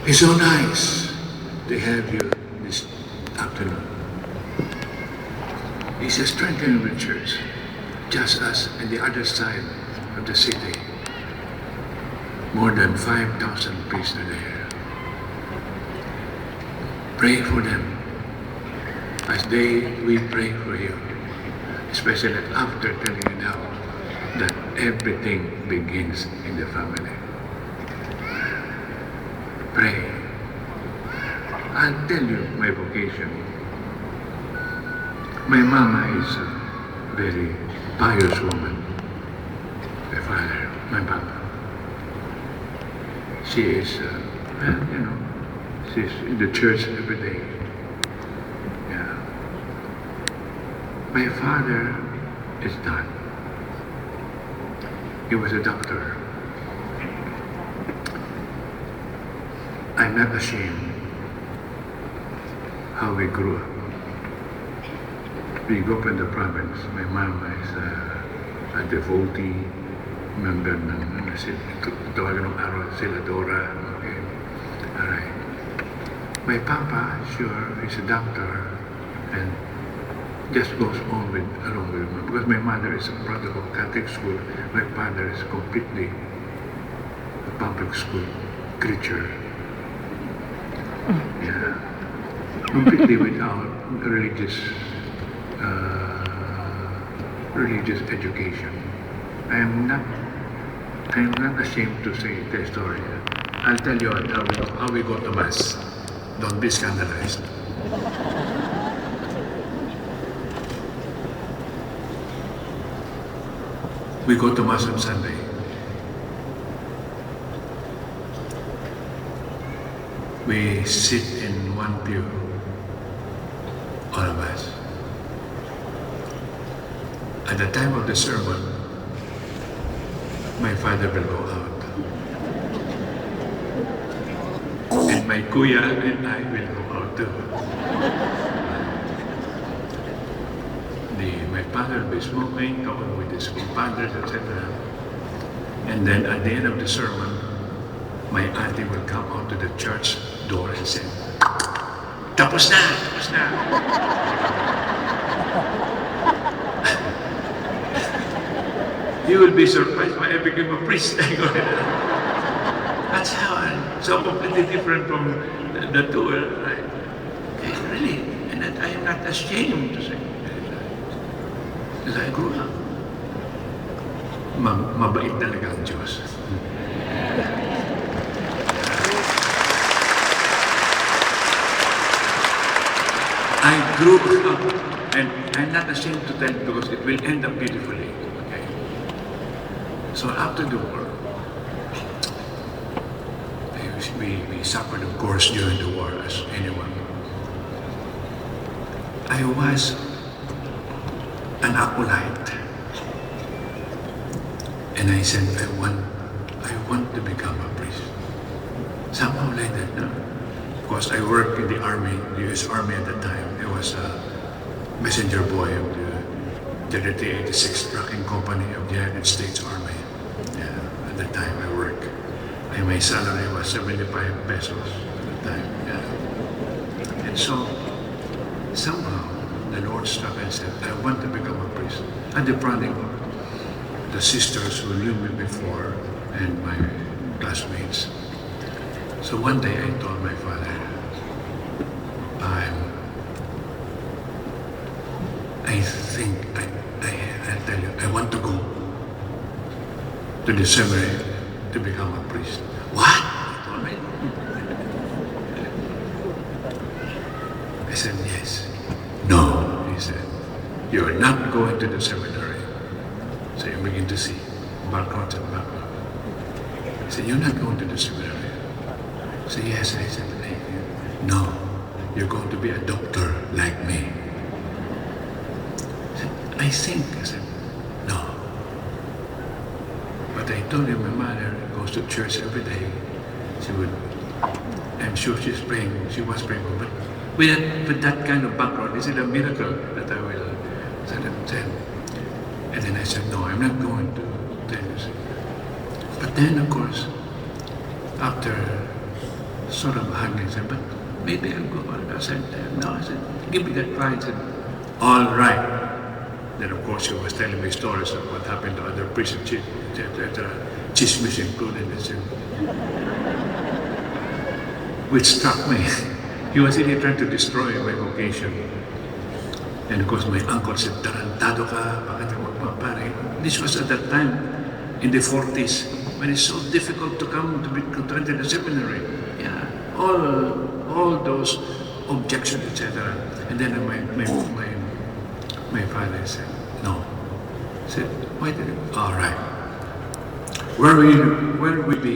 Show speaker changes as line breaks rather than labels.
It's so nice to have you this afternoon. It's a strengthening the church, just as on the other side of the city. More than 5,000 priests are there. Pray for them as we pray for you, especially after telling you now that everything begins in the family. Pray. I'll tell you my vocation. My mama is a very pious woman. My father, my papa. She is, she's in the church every day. Yeah. My father is done. He was a doctor. I'm not ashamed how we grew up. We grew up in the province. My mom is a devotee member ng tawagan ng araw, Siladora. Okay. Alright. My papa, sure, is a doctor and just goes on along with me. Because my mother is a product of Catholic school, my father is completely a public school creature. Yeah. Completely without religious education. I am not ashamed to say the story. I'll tell you how we go to Mass. Don't be scandalized. We go to Mass on Sunday. We sit in one pew, all of us. At the time of the sermon, my father will go out. And my kuya and I will go out too. My father will be smoking, talking with his compadres, etc. And then at the end of the sermon, my auntie will come out to the church door and say, "Tapos na! Tapos na!" You will be surprised when I became a priest. That's how so completely different from the two. Right? Really, and I am not ashamed to say because I grew up. Mabait talaga ang Diyos. I grew up, and I'm not ashamed to tell you because it will end up beautifully. Okay. So after the war, we suffered, of course, during the war as anyone. I was an acolyte, and I said, I want to become a priest. Somehow like that, no? Of course, I worked in the army, the U.S. Army at the time. I was a messenger boy of the 36th Trucking Company of the United States Army. Yeah, at the time I worked. And my salary was 75 pesos at the time. Yeah. And so, somehow, the Lord struck and said, I want to become a priest. And the prodigal, the sisters who knew me before, and my classmates. So one day I told my father, I think, I'll tell you, I want to go to the seminary to become a priest. What? He told me. I said, yes. No, he said, you're not going to the seminary. So you begin to see background and background. I said, you're not going to the seminary. I said, yes. I said, no, you're going to be a doctor like me. I think, I said, no. But I told him my mother goes to church every day. I'm sure she was praying, but with that kind of background, is it a miracle that I will tell? And then I said, no, I'm not going to tell you. But then, of course, after sort of hugging. I said, but maybe I'll go. I said, no. I said, give me that try. I said, all right. Then, of course, he was telling me stories of what happened to other prison chiefs, etc. Chismis included. I said, which struck me. He was really trying to destroy my vocation. And of course, my uncle said, tarantado ka, bakit ako magpapare? This was at that time, in the 40s, when it's so difficult to come to enter the seminary. Yeah, all those objections, etc. And then my father said, no. I said, why did it? All right. Where will we be?